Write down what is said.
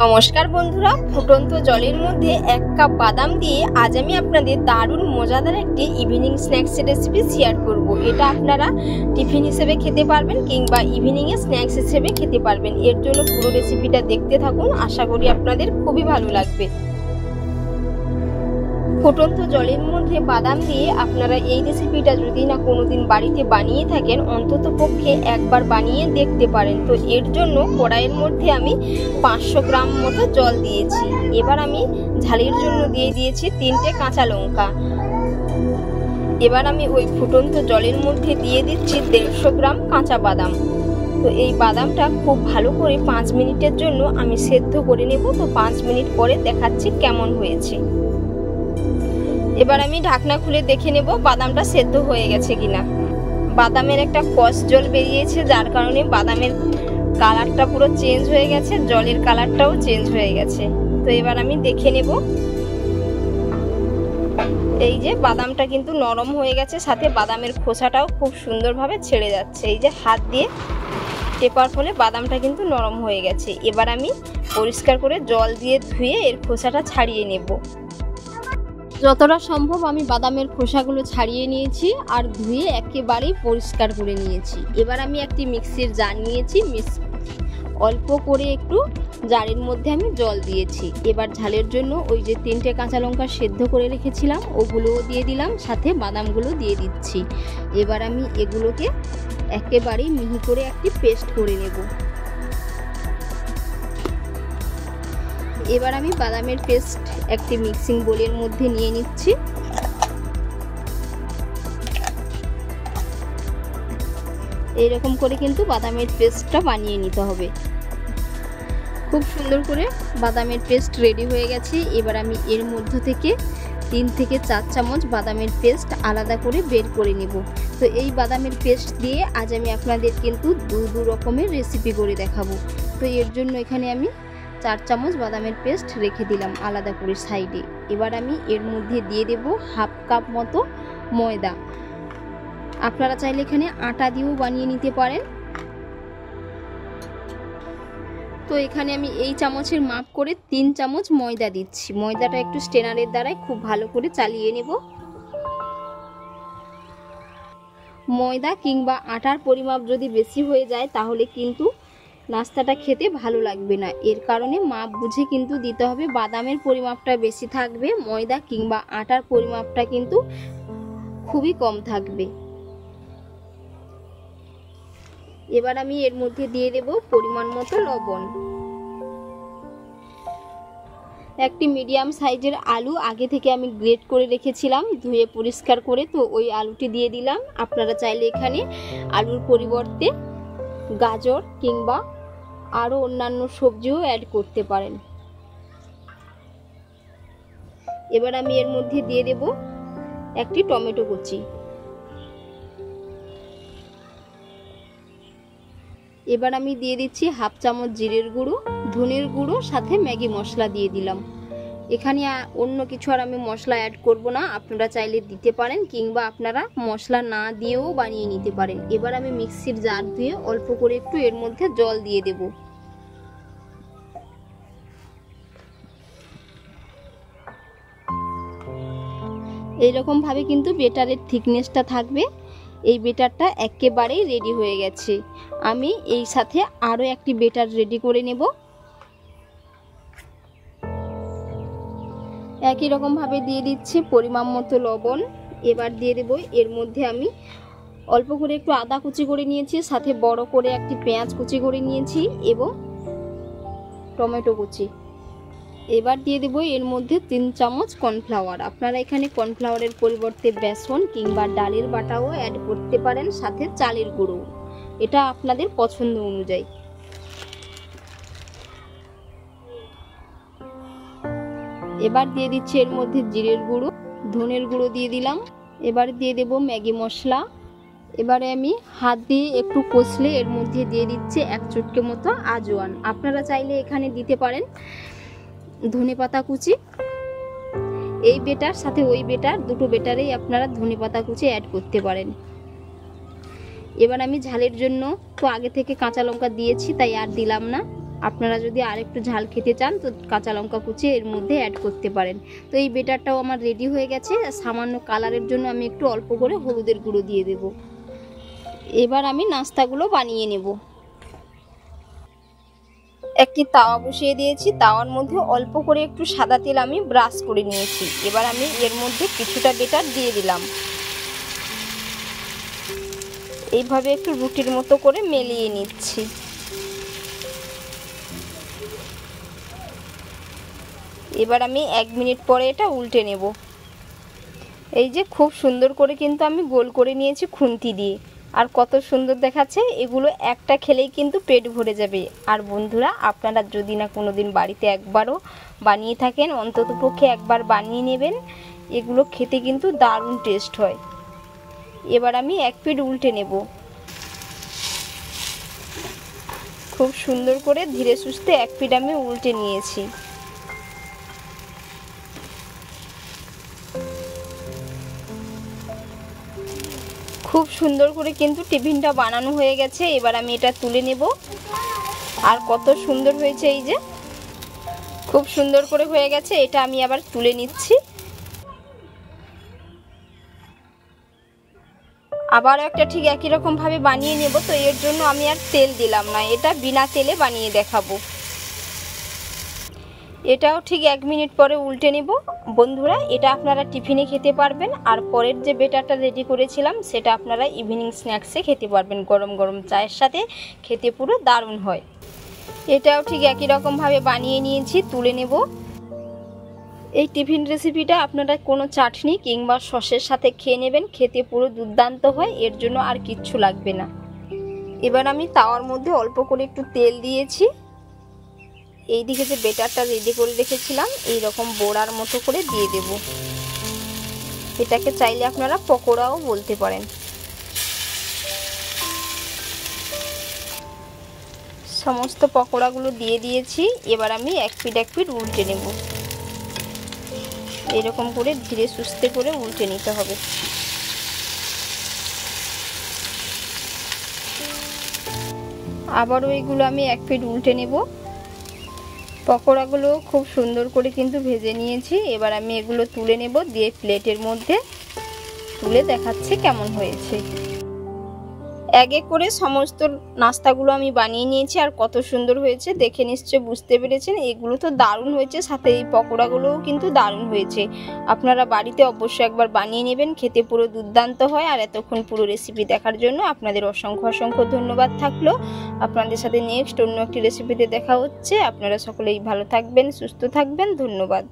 নমস্কার বন্ধুরা, ফুটন্ত জলের মধ্যে 1 কাপ বাদাম দিয়ে আজ আমি আপনাদের দারুণ মজাদার একটি ইভিনিং স্ন্যাক্স রেসিপি শেয়ার করব। এটা আপনারা টিফিন হিসেবে খেতে পারবেন কিংবা ইভিনিংয়ে স্ন্যাক্স হিসেবে খেতে পারবেন। এর জন্য পুরো রেসিপিটা দেখতে থাকুন, আশা করি আপনাদের খুবই ভালো লাগবে। ফুটন্ত জলের মধ্যে বাদাম দিয়ে আপনারা এই রেসিপিটা যদি না কোনোদিন বাড়িতে বানিয়ে থাকেন, অন্তত পক্ষে একবার বানিয়ে দেখতে পারেন। তো এর জন্য কড়াইয়ের মধ্যে আমি 500 গ্রাম মতো জল দিয়েছি। এবার আমি ঝালের জন্য দিয়ে দিয়েছি 3টে কাঁচা লঙ্কা। এবার আমি ওই ফুটন্ত জলের মধ্যে দিয়ে দিচ্ছি 150 গ্রাম কাঁচা বাদাম। তো এই বাদামটা খুব ভালো করে 5 মিনিটের জন্য আমি সেদ্ধ করে নেব। তো 5 মিনিট পরে দেখাচ্ছি কেমন হয়েছে। এবার আমি ঢাকনা খুলে দেখে নেব বাদামটা সেদ্ধ হয়ে গেছে কিনা। বাদামের একটা কষ জল বেরিয়েছে, যার কারণে বাদামের কালারটা পুরো চেঞ্জ হয়ে গেছে, জলের কালারটাও চেঞ্জ হয়ে গেছে। তো এবার আমি দেখে নেব। এই যে বাদামটা কিন্তু নরম হয়ে গেছে, সাথে বাদামের খোসাটাও খুব সুন্দরভাবে ছেড়ে যাচ্ছে। এই যে হাত দিয়ে টেপার ফলে বাদামটা কিন্তু নরম হয়ে গেছে। এবার আমি পরিষ্কার করে জল দিয়ে ধুয়ে এর খোসাটা ছাড়িয়ে নেব। যতটা সম্ভব আমি বাদামের খোসাগুলো ছাড়িয়ে নিয়েছি আর ধুয়ে একেবারেই পরিষ্কার করে নিয়েছি। এবার আমি একটি মিক্সির জার নিয়েছি, অল্প করে একটু জারের মধ্যে আমি জল দিয়েছি। এবার ঝালের জন্য ওই যে 3টে কাঁচা লঙ্কা সেদ্ধ করে রেখেছিলাম ওগুলোও দিয়ে দিলাম, সাথে বাদামগুলো দিয়ে দিচ্ছি। এবার আমি এগুলোকে একেবারেই মিহি করে একটি পেস্ট করে নেব। এবার আমি বাদামের পেস্ট একটি মিক্সিং বোলের মধ্যে নিয়ে নিচ্ছি। এইরকম করে কিন্তু বাদামের পেস্টটা বানিয়ে নিতে হবে। খুব সুন্দর করে বাদামের পেস্ট রেডি হয়ে গেছে। এবার আমি এর মধ্য থেকে 3 থেকে 4 চামচ বাদামের পেস্ট আলাদা করে বের করে নেব। তো এই বাদামের পেস্ট দিয়ে আজ আমি আপনাদের কিন্তু দু রকমের রেসিপি করে দেখাবো। তো এর জন্য এখানে আমি 4 চামচ বাদামের পেস্ট রেখে দিলাম আলাদা করে সাইডে। এবার আমি এর মধ্যে দিয়ে দেব 1/2 কাপ মতো ময়দা। আপনারা চাইলে এখানে আটা দিয়েও বানিয়ে নিতে পারেন। তো এখানে আমি এই চামচের মাপ করে 3 চামচ ময়দা দিচ্ছি। ময়দাটা একটু স্টেনারের দ্বারাই খুব ভালো করে চালিয়ে নেব। ময়দা কিংবা আটার পরিমাপ যদি বেশি হয়ে যায় তাহলে কিন্তু নাস্তাটা খেতে ভালো লাগবে না। এর কারণে মাপ বুঝে কিন্তু দিতে হবে। বাদামের পরিমাপটা বেশি থাকবে, ময়দা কিংবা আটার পরিমাপটা কিন্তু খুবই কম থাকবে। এবার আমি এর মধ্যে দিয়ে দেব পরিমাণ মতো লবণ। একটি মিডিয়াম সাইজের আলু আগে থেকে আমি গ্রেট করে রেখেছিলাম ধুয়ে পরিষ্কার করে, তো ওই আলুটি দিয়ে দিলাম। আপনারা চাইলে এখানে আলুর পরিবর্তে গাজর কিংবা আরও অন্যান্য সবজিও অ্যাড করতে পারেন। এবার আমি এর মধ্যে দিয়ে দেব একটি টমেটো কুচি। এবার আমি দিয়ে দিচ্ছি 1/2 চামচ জিরের গুঁড়ো, ধনের গুঁড়ো, সাথে ম্যাগি মশলা দিয়ে দিলাম। এখানে অন্য কিছু আর আমি মশলা অ্যাড করব না, আপনারা চাইলে দিতে পারেন কিংবা আপনারা মশলা না দিয়েও বানিয়ে নিতে পারেন। এবার আমি মিক্সির জার ধুয়ে অল্প করে একটু এর মধ্যে জল দিয়ে দেব। এইরকম ভাবে কিন্তু বেটারের থিকনেসটা থাকবে। এই বেটারটা একেবারেই রেডি হয়ে গেছে। আমি এই সাথে আরও একটি বেটার রেডি করে নেব। একই রকম ভাবে দিয়ে দিচ্ছি পরিমাণ মতো লবণ। এবার দিয়ে দেব এর মধ্যে আমি অল্প করে একটু আদা কুচি করে নিয়েছি, সাথে বড় করে একটি পেঁয়াজ কুচি করে নিয়েছি এবং টমেটো কুচি। এবার দিয়ে দেব এর মধ্যে 3 চামচ কর্নফ্লাওয়ার। আপনারা এখানে কর্নফ্লাওয়ারের পরিবর্তে বেসন কিংবা ডালের বাটাও অ্যাড করতে পারেন, সাথে চালের গুঁড়ো, এটা আপনাদের পছন্দ অনুযায়ী। এবার দিয়ে দিচ্ছি এর মধ্যে জিরের গুঁড়ো, ধনের গুঁড়ো দিয়ে দিলাম। এবার দিয়ে দেব ম্যাগি মশলা। এবারে আমি হাত দিয়ে একটু কষলে এর মধ্যে দিয়ে দিচ্ছি 1 চুটকি মতো আজওয়ান। আপনারা চাইলে এখানে দিতে পারেন ধনেপাতা কুচি। এই বেটার সাথে ওই বেটার, দুটো বেটারেই আপনারা ধনেপাতা কুচি অ্যাড করতে পারেন। এবার আমি ঝালের জন্য তো আগে থেকে কাঁচা লঙ্কা দিয়েছি, তাই আর দিলাম না। আপনারা যদি আর একটু ঝাল খেতে চান তো কাঁচা লঙ্কা কুচি এর মধ্যে অ্যাড করতে পারেন। তো এই বেটারটাও আমার রেডি হয়ে গেছে। সামান্য কালারের জন্য আমি একটু অল্প করে হলুদের গুঁড়ো দিয়ে দেব। এবার আমি নাস্তাগুলো বানিয়ে নেব। একটি তাওয়া বসিয়ে দিয়েছি, তাওয়ার মধ্যে অল্প করে একটু সাদা তেল আমি ব্রাশ করে নিয়েছি। এবার আমি এর মধ্যে কিছুটা বেটার দিয়ে দিলাম। এইভাবে একটু রুটির মতো করে মেলিয়ে নিচ্ছি। এবার আমি 1 মিনিট পরে এটা উল্টে নেব। এই যে খুব সুন্দর করে কিন্তু আমি গোল করে নিয়েছি খুন্তি দিয়ে, আর কত সুন্দর দেখাচ্ছে। এগুলো একটা খেলেই কিন্তু পেট ভরে যাবে। আর বন্ধুরা, আপনারা যদি না কোনোদিন বাড়িতে একবারও বানিয়ে থাকেন, অন্ততপক্ষে একবার বানিয়ে নেবেন। এগুলো খেতে কিন্তু দারুণ টেস্ট হয়। এবার আমি এক পিঠ উল্টে নেব। খুব সুন্দর করে ধীরে সুস্থে এক পিঠ আমি উল্টে নিয়েছি। খুব সুন্দর করে কিন্তু টিফিনটা বানানো হয়ে গেছে। এবার আমি এটা তুলে নেব। আর কত সুন্দর হয়েছে, এই যে খুব সুন্দর করে হয়ে গেছে। এটা আমি আবার তুলে নিচ্ছি। আবার একটা ঠিক একই রকম ভাবে বানিয়ে নেব। তো এর জন্য আমি আর তেল দিলাম না, এটা বিনা তেলে বানিয়ে দেখাবো। এটাও ঠিক 1 মিনিট পরে উল্টে নেব। বন্ধুরা, এটা আপনারা টিফিনে খেতে পারবেন। আর পরের যে বেটারটা রেডি করেছিলাম সেটা আপনারা ইভিনিং স্ন্যাক্সে খেতে পারবেন। গরম গরম চায়ের সাথে খেতে পুরো দারুণ হয়। এটাও ঠিক একই রকম ভাবে বানিয়ে নিয়েছি, তুলে নেব। এই টিফিন রেসিপিটা আপনারা কোনো চাটনি কিংবা সসের সাথে খেয়ে নেবেন, খেতে পুরো দুর্দান্ত হয়। এর জন্য আর কিচ্ছু লাগবে না। এবার আমি তাওয়ার মধ্যে অল্প করে একটু তেল দিয়েছি। এই দিকে যে বেটারটা রেডি করে রেখেছিলাম এই রকম বড়ার মতো করে দিয়ে দেব। এটাকে চাইলে আপনারা পকোড়াও বলতে পারেন। সমস্ত পকোড়াগুলো দিয়ে দিয়েছি। এবার আমি এক পিঠ উল্টে নেব। এরকম করে ধীরে সুস্থে করে উল্টে নিতে হবে। আবারও এইগুলো আমি এক পিঠ উল্টে নেব। পকোড়াগুলো খুব সুন্দর করে কিন্তু ভেজে নিয়েছি। এবার আমি এগুলো তুলে নেব, দিয়ে প্লেটের মধ্যে তুলে দেখাচ্ছি কেমন হয়েছে। এক এক করে সমস্ত নাস্তাগুলো আমি বানিয়ে নিয়েছি। আর কত সুন্দর হয়েছে দেখে নিশ্চয় বুঝতে পেরেছেন। এগুলো তো দারুণ হয়েছে, সাথে এই পকোড়াগুলোও কিন্তু দারুণ হয়েছে। আপনারা বাড়িতে অবশ্যই একবার বানিয়ে নেবেন, খেতে পুরো দুর্দান্ত হয়। আর এতক্ষণ পুরো রেসিপি দেখার জন্য আপনাদের অসংখ্য অসংখ্য ধন্যবাদ থাকলো। আপনাদের সাথে নেক্সট অন্য একটি রেসিপিতে দেখা হচ্ছে। আপনারা সকলেই ভালো থাকবেন, সুস্থ থাকবেন। ধন্যবাদ।